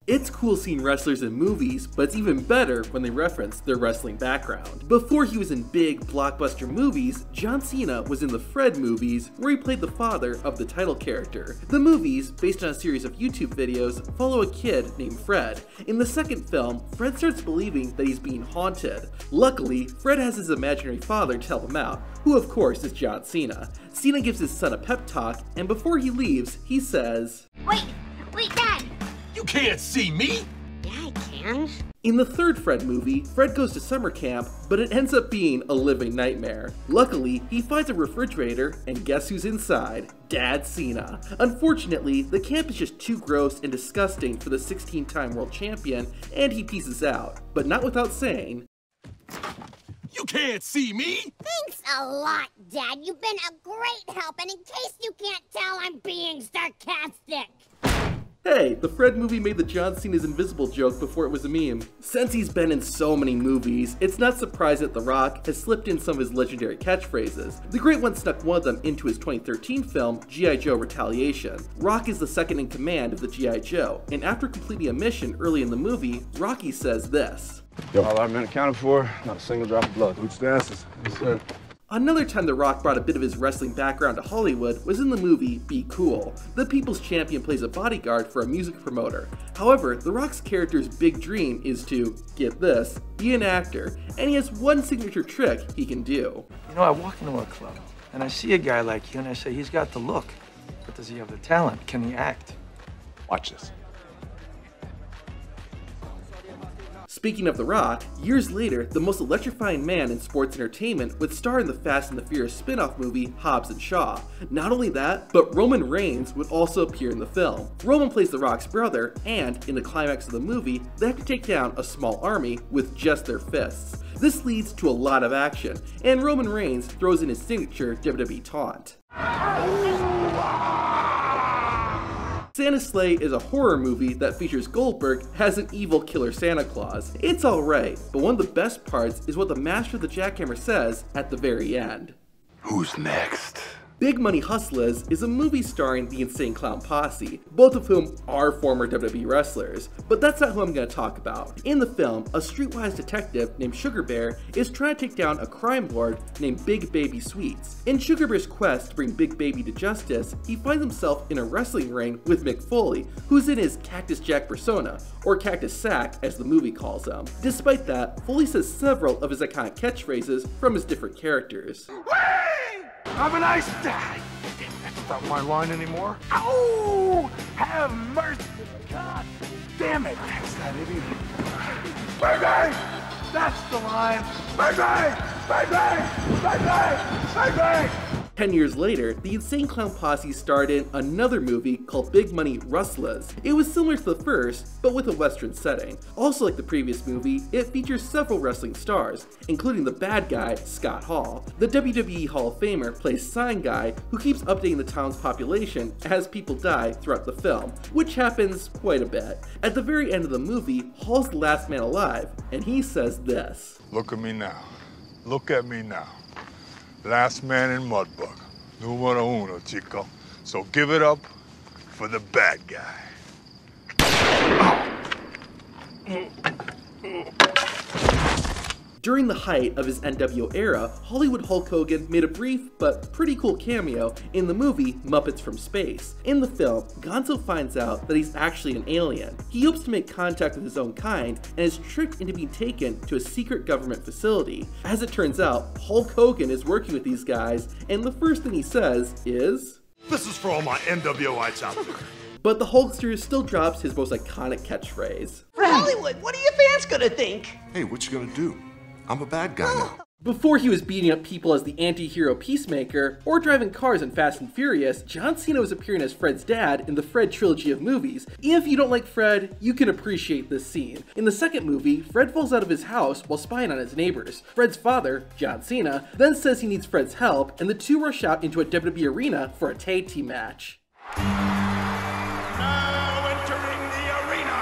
It's cool seeing wrestlers in movies, but it's even better when they reference their wrestling background. Before he was in big, blockbuster movies, John Cena was in the Fred movies, where he played the father of the title character. The movies, based on a series of YouTube videos, follow a kid named Fred. In the second film, Fred starts believing that he's being haunted. Luckily, Fred has his imaginary father to help him out, who of course is John Cena. Cena gives his son a pep talk, and before he leaves, he says, Wait, Dad! You can't see me! Yeah, I can. In the third Fred movie, Fred goes to summer camp, but it ends up being a living nightmare. Luckily, he finds a refrigerator, and guess who's inside? Dad Cena. Unfortunately, the camp is just too gross and disgusting for the 16-time world champion, and he pieces out, but not without saying, You can't see me! Thanks a lot, Dad. You've been a great help, and in case you can't tell, I'm being sarcastic. Hey, the Fred movie made the John Cena's invisible joke before it was a meme. Since he's been in so many movies, it's not surprising that The Rock has slipped in some of his legendary catchphrases. The Great One snuck one of them into his 2013 film, G.I. Joe Retaliation. Rock is the second in command of the G.I. Joe, and after completing a mission early in the movie, Rocky says this. All our men accounted for, not a single drop of blood. Which dances? Yes, sir. Another time The Rock brought a bit of his wrestling background to Hollywood was in the movie Be Cool. The People's Champion plays a bodyguard for a music promoter. However, The Rock's character's big dream is to, get this, be an actor, and he has one signature trick he can do. You know, I walk into a club, and I see a guy like you, and I say, he's got the look, but does he have the talent? Can he act? Watch this. Speaking of The Rock, years later, the most electrifying man in sports entertainment would star in the Fast and the Furious spin-off movie Hobbs and Shaw. Not only that, but Roman Reigns would also appear in the film. Roman plays The Rock's brother, and in the climax of the movie, they have to take down a small army with just their fists. This leads to a lot of action, and Roman Reigns throws in his signature WWE taunt. Santa's Sleigh is a horror movie that features Goldberg as an evil killer Santa Claus. It's alright, but one of the best parts is what the Master of the Jackhammer says at the very end. Who's next? Big Money Hustlers is a movie starring the Insane Clown Posse, both of whom are former WWE wrestlers. But that's not who I'm going to talk about. In the film, a streetwise detective named Sugar Bear is trying to take down a crime lord named Big Baby Sweets. In Sugar Bear's quest to bring Big Baby to justice, he finds himself in a wrestling ring with Mick Foley, who's in his Cactus Jack persona, or Cactus Sack as the movie calls him. Despite that, Foley says several of his iconic catchphrases from his different characters. Have a nice day. Damn, that's not my line anymore. Ow! Have mercy. God damn it. That's not it either. Baby! That's the line. Baby! Baby! Baby! Baby! 10 years later, the Insane Clown Posse starred in another movie called Big Money Rustlers. It was similar to the first, but with a western setting. Also like the previous movie, it features several wrestling stars, including the bad guy, Scott Hall. The WWE Hall of Famer plays Sign Guy, who keeps updating the town's population as people die throughout the film, which happens quite a bit. At the very end of the movie, Hall's the last man alive, and he says this. Look at me now. Look at me now. Last man in Mudbug. Numero uno, chico. So give it up for the bad guy. During the height of his NWO era, Hollywood Hulk Hogan made a brief but pretty cool cameo in the movie Muppets from Space. In the film, Gonzo finds out that he's actually an alien. He hopes to make contact with his own kind and is tricked into being taken to a secret government facility. As it turns out, Hulk Hogan is working with these guys, and the first thing he says is, This is for all my NWOites out there. but the Hulkster still drops his most iconic catchphrase. Hollywood, what are your fans gonna think? Hey, what you gonna do? I'm a bad guy now. Before he was beating up people as the anti-hero Peacemaker, or driving cars in Fast and Furious, John Cena was appearing as Fred's dad in the Fred trilogy of movies. Even if you don't like Fred, you can appreciate this scene. In the second movie, Fred falls out of his house while spying on his neighbors. Fred's father, John Cena, then says he needs Fred's help, and the two rush out into a WWE arena for a tag team match. Now entering the arena,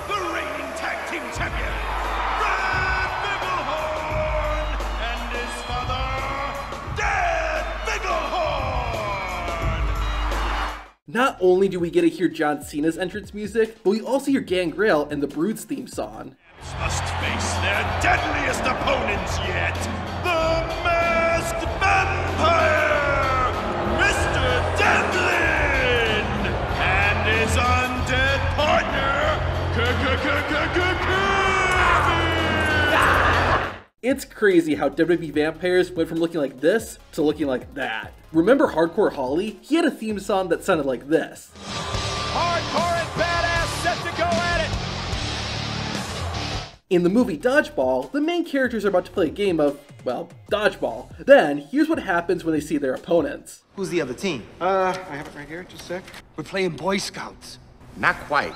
the reigning tag team champion, Fred Bigelhorn, and his father, Dad Bigelhorn. Not Not only do we get to hear John Cena's entrance music, but we also hear Gangrel and the Brood's theme song. Must face their deadliest opponents yet. The Masked Vampire, Mr. Devlin, and his undead partner, It's crazy how WWE vampires went from looking like this to looking like that. Remember Hardcore Holly? He had a theme song that sounded like this. Hardcore and badass set to go at it. In the movie Dodgeball, the main characters are about to play a game of, well, dodgeball. Then, here's what happens when they see their opponents. Who's the other team? I have it right here, just a sec. We're playing Boy Scouts. Not quite.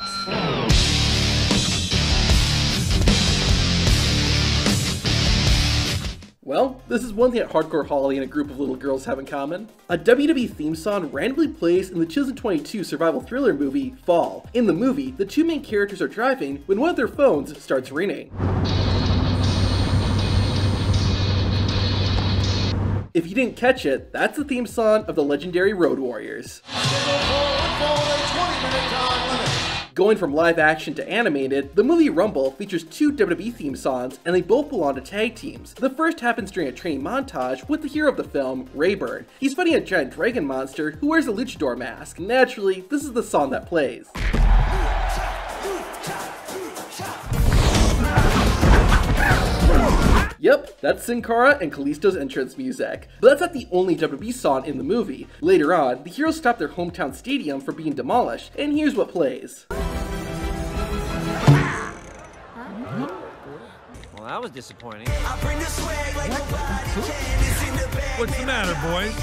Well, this is one thing that Hardcore Holly and a group of little girls have in common. A WWE theme song randomly plays in the 2022 survival thriller movie, Fall. In the movie, the two main characters are driving when one of their phones starts ringing. If you didn't catch it, that's the theme song of the legendary Road Warriors. Going from live action to animated, the movie Rumble features two WWE theme songs, and they both belong to tag teams. The first happens during a training montage with the hero of the film, Rayburn. He's fighting a giant dragon monster who wears a luchador mask. Naturally, this is the song that plays. Yep, that's Sin Cara and Kalisto's entrance music. But that's not the only WWE song in the movie. Later on, the heroes stop their hometown stadium from being demolished, and here's what plays. Well, that was disappointing. What's the matter, boys?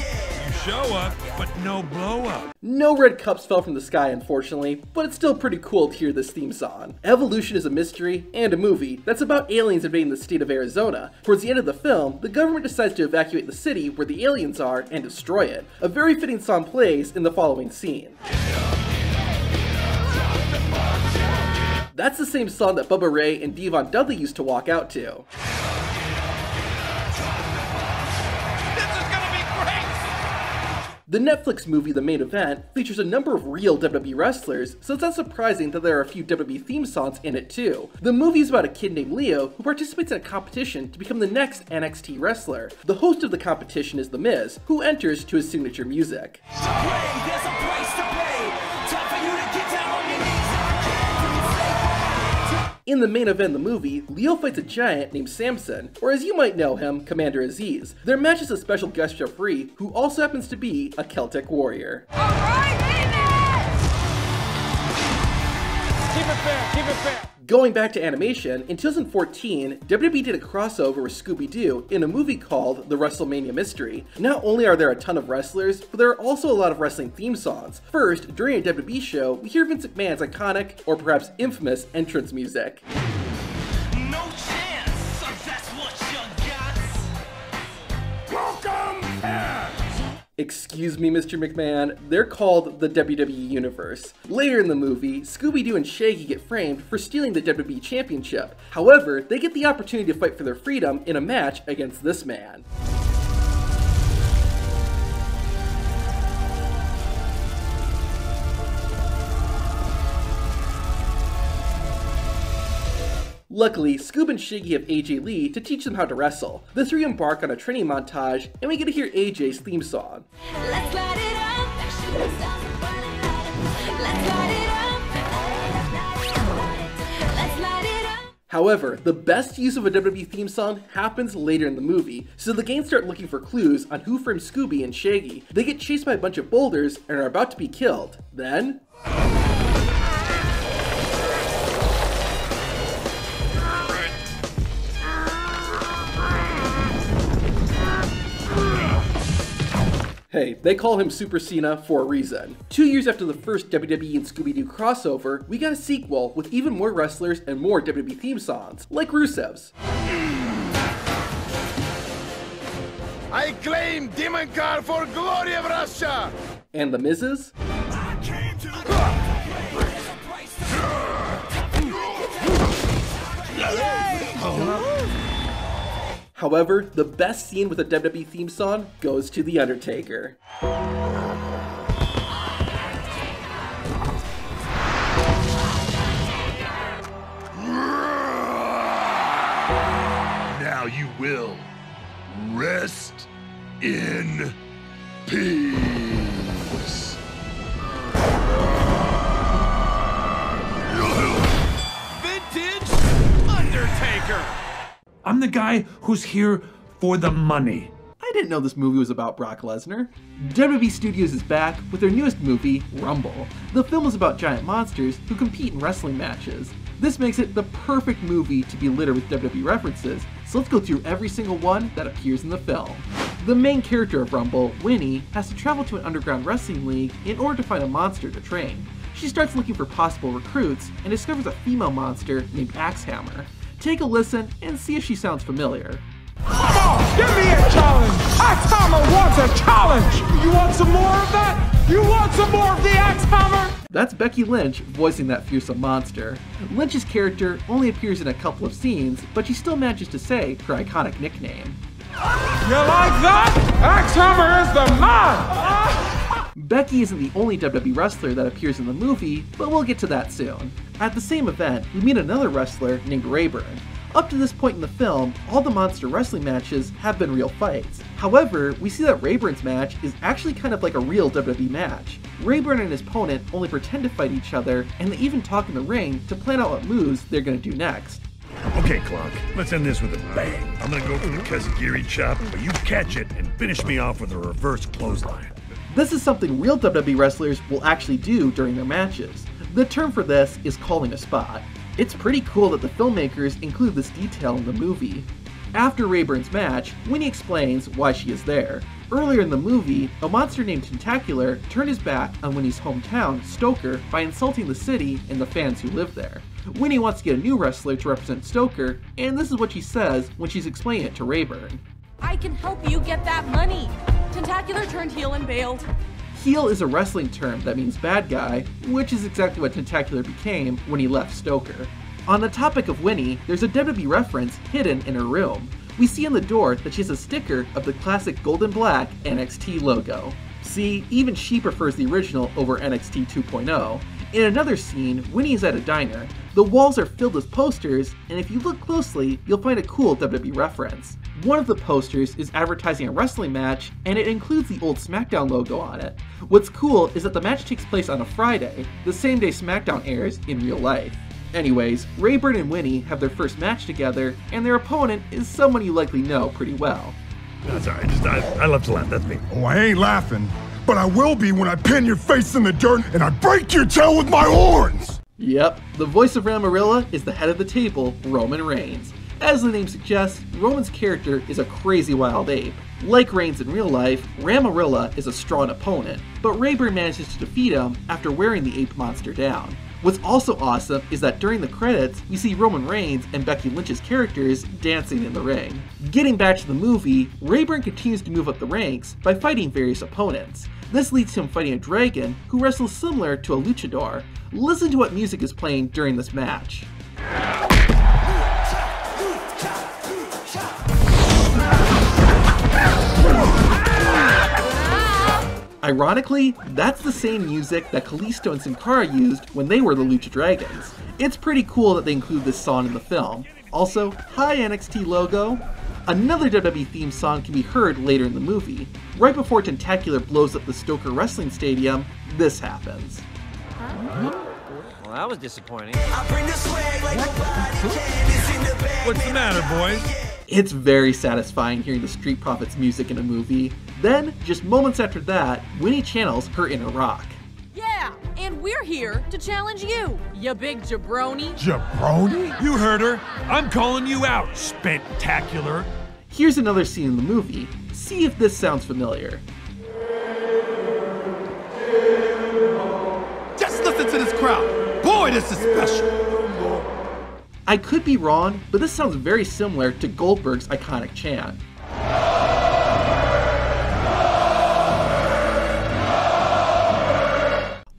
You show up, but no blow up. No red cups fell from the sky, unfortunately, but it's still pretty cool to hear this theme song. Evolution is a mystery and a movie that's about aliens invading the state of Arizona. Towards the end of the film, the government decides to evacuate the city where the aliens are and destroy it. A very fitting song plays in the following scene. That's the same song that Bubba Ray and Devon Dudley used to walk out to. The Netflix movie The Main Event features a number of real WWE wrestlers, so it's not surprising that there are a few WWE theme songs in it too. The movie is about a kid named Leo who participates in a competition to become the next NXT wrestler. The host of the competition is The Miz, who enters to his signature music. In the Main Event of the movie, Leo fights a giant named Samson, or as you might know him, Commander Aziz. Their match is a special guest referee who also happens to be a Celtic warrior. Keep it fair, keep it fair. Going back to animation, in 2014, WWE did a crossover with Scooby-Doo in a movie called The WrestleMania Mystery. Not only are there a ton of wrestlers, but there are also a lot of wrestling theme songs. First, during a WWE show, we hear Vince McMahon's iconic, or perhaps infamous, entrance music. No chance, so that's what you got. Welcome back. Excuse me, Mr. McMahon, they're called the WWE Universe. Later in the movie, Scooby-Doo and Shaggy get framed for stealing the WWE Championship. However, they get the opportunity to fight for their freedom in a match against this man. Luckily, Scoob and Shaggy have AJ Lee to teach them how to wrestle. The three embark on a training montage, and we get to hear AJ's theme song. Let's light it up. Let's light it up. Let's light it up. However, the best use of a WWE theme song happens later in the movie, so the gang start looking for clues on who framed Scooby and Shaggy. They get chased by a bunch of boulders and are about to be killed. Then... Hey, they call him Super Cena for a reason. 2 years after the first WWE and Scooby-Doo crossover, we got a sequel with even more wrestlers and more WWE theme songs, like Rusev's. I claim Demon Car for glory of Russia! And The Miz's. However, the best scene with a WWE theme song goes to The Undertaker. you will rest in peace. Vintage Undertaker. I'm the guy who's here for the money. I didn't know this movie was about Brock Lesnar. WWE Studios is back with their newest movie, Rumble. The film is about giant monsters who compete in wrestling matches. This makes it the perfect movie to be littered with WWE references, so let's go through every single one that appears in the film. The main character of Rumble, Winnie, has to travel to an underground wrestling league in order to find a monster to train. She starts looking for possible recruits and discovers a female monster named Axehammer. Take a listen and see if she sounds familiar. Come on, give me a challenge! Axehammer wants a challenge! You want some more of that? You want some more of the Axehammer? That's Becky Lynch voicing that fearsome monster. Lynch's character only appears in a couple of scenes, but she still manages to say her iconic nickname. You like that? Axehammer is the man! Becky isn't the only WWE wrestler that appears in the movie, but we'll get to that soon. At the same event, we meet another wrestler named Rayburn. Up to this point in the film, all the monster wrestling matches have been real fights. However, we see that Rayburn's match is actually kind of like a real WWE match. Rayburn and his opponent only pretend to fight each other, and they even talk in the ring to plan out what moves they're gonna do next. Okay, Clunk, let's end this with a bang. I'm gonna go for the Kazagiri chop, but you catch it and finish me off with a reverse clothesline. This is something real WWE wrestlers will actually do during their matches. The term for this is calling a spot. It's pretty cool that the filmmakers include this detail in the movie. After Rayburn's match, Winnie explains why she is there. Earlier in the movie, a monster named Tentacular turned his back on Winnie's hometown, Stoker, by insulting the city and the fans who live there. Winnie wants to get a new wrestler to represent Stoker, and this is what she says when she's explaining it to Rayburn. I can help you get that money. Tentacular turned heel and bailed. Heel is a wrestling term that means bad guy, which is exactly what Tentacular became when he left Stoker. On the topic of Winnie, there's a WWE reference hidden in her room. We see on the door that she has a sticker of the classic gold and black NXT logo. See, even she prefers the original over NXT 2.0. In another scene, Winnie is at a diner. The walls are filled with posters, and if you look closely, you'll find a cool WWE reference. One of the posters is advertising a wrestling match, and it includes the old SmackDown logo on it. What's cool is that the match takes place on a Friday, the same day SmackDown airs in real life. Anyways, Rayburn and Winnie have their first match together, and their opponent is someone you likely know pretty well. That's alright, I love to laugh, that's me. Oh, I ain't laughing, but I will be when I pin your face in the dirt and I break your tail with my horns! Yep, the voice of Ramarilla is the head of the table, Roman Reigns. As the name suggests, Roman's character is a crazy wild ape. Like Reigns in real life, Ramarilla is a strong opponent, but Rayburn manages to defeat him after wearing the ape monster down. What's also awesome is that during the credits, we see Roman Reigns and Becky Lynch's characters dancing in the ring. Getting back to the movie, Rayburn continues to move up the ranks by fighting various opponents. This leads to him fighting a dragon who wrestles similar to a luchador. Listen to what music is playing during this match. Ironically, that's the same music that Kalisto and Sin Cara used when they were the Lucha Dragons. It's pretty cool that they include this song in the film. Also, hi NXT logo. Another WWE theme song can be heard later in the movie. Right before Tentacular blows up the Stoker Wrestling Stadium, this happens. Well, that was disappointing. What's the matter, boys? It's very satisfying hearing the Street Profits music in a movie. Then, just moments after that, Winnie channels her inner rock. Yeah, and we're here to challenge you, you big jabroni. Jabroni? You heard her. I'm calling you out, Spectacular. Here's another scene in the movie. See if this sounds familiar. Just listen to this crowd. Boy, this is special. I could be wrong, but this sounds very similar to Goldberg's iconic chant.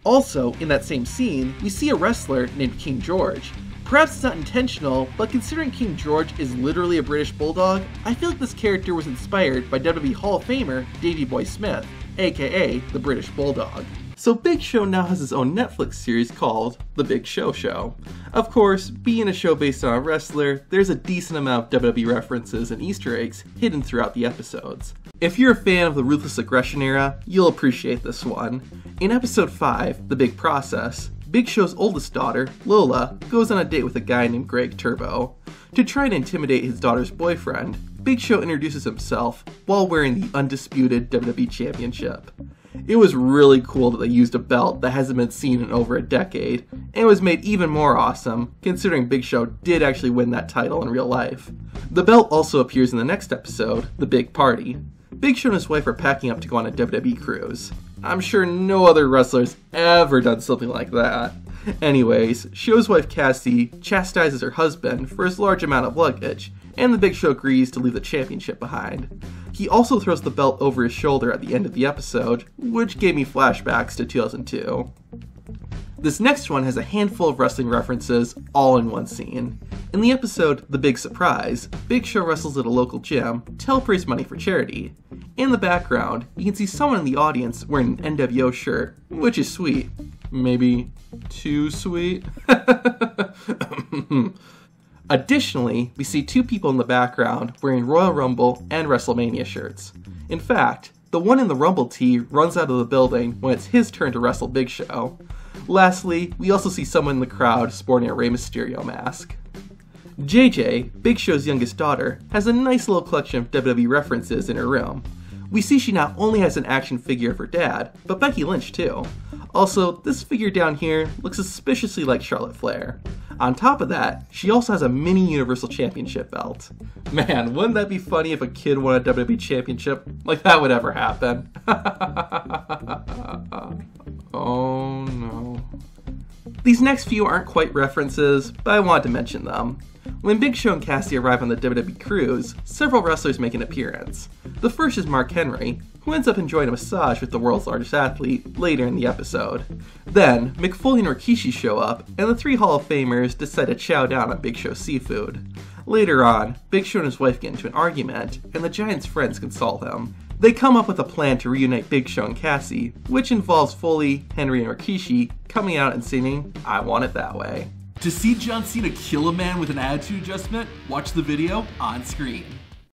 Also, in that same scene, we see a wrestler named King George. Perhaps it's not intentional, but considering King George is literally a British bulldog, I feel like this character was inspired by WWE Hall of Famer Davey Boy Smith, aka the British Bulldog. So Big Show now has his own Netflix series called The Big Show Show. Of course, being a show based on a wrestler, there's a decent amount of WWE references and Easter eggs hidden throughout the episodes. If you're a fan of the Ruthless Aggression era, you'll appreciate this one. In episode 5, The Big Process, Big Show's oldest daughter, Lola, goes on a date with a guy named Greg Turbo. To try and intimidate his daughter's boyfriend, Big Show introduces himself while wearing the undisputed WWE Championship. It was really cool that they used a belt that hasn't been seen in over a decade, and was made even more awesome considering Big Show did actually win that title in real life. The belt also appears in the next episode, The Big Party. Big Show and his wife are packing up to go on a WWE cruise. I'm sure no other wrestler's ever done something like that. Anyways, Show's wife Cassie chastises her husband for his large amount of luggage, and the Big Show agrees to leave the championship behind. He also throws the belt over his shoulder at the end of the episode, which gave me flashbacks to 2002. This next one has a handful of wrestling references all in one scene. In the episode The Big Surprise, Big Show wrestles at a local gym to help raise money for charity. In the background, you can see someone in the audience wearing an NWO shirt, which is sweet. Maybe too sweet? Additionally, we see two people in the background wearing Royal Rumble and WrestleMania shirts. In fact, the one in the Rumble tee runs out of the building when it's his turn to wrestle Big Show. Lastly, we also see someone in the crowd sporting a Rey Mysterio mask. JJ, Big Show's youngest daughter, has a nice little collection of WWE references in her room. We see she not only has an action figure of her dad, but Becky Lynch too. Also, this figure down here looks suspiciously like Charlotte Flair. On top of that, she also has a mini Universal Championship belt. Man, wouldn't that be funny if a kid won a WWE Championship? Like that would ever happen. Oh no. These next few aren't quite references, but I wanted to mention them. When Big Show and Cassie arrive on the WWE cruise, several wrestlers make an appearance. The first is Mark Henry, who ends up enjoying a massage with the world's largest athlete later in the episode. Then, Mick Foley and Rikishi show up, and the three Hall of Famers decide to chow down on Big Show's seafood. Later on, Big Show and his wife get into an argument, and the Giant's friends console him. They come up with a plan to reunite Big Show and Cassie, which involves Foley, Henry, and Rikishi coming out and singing "I Want It That Way." To see John Cena kill a man with an attitude adjustment, watch the video on screen.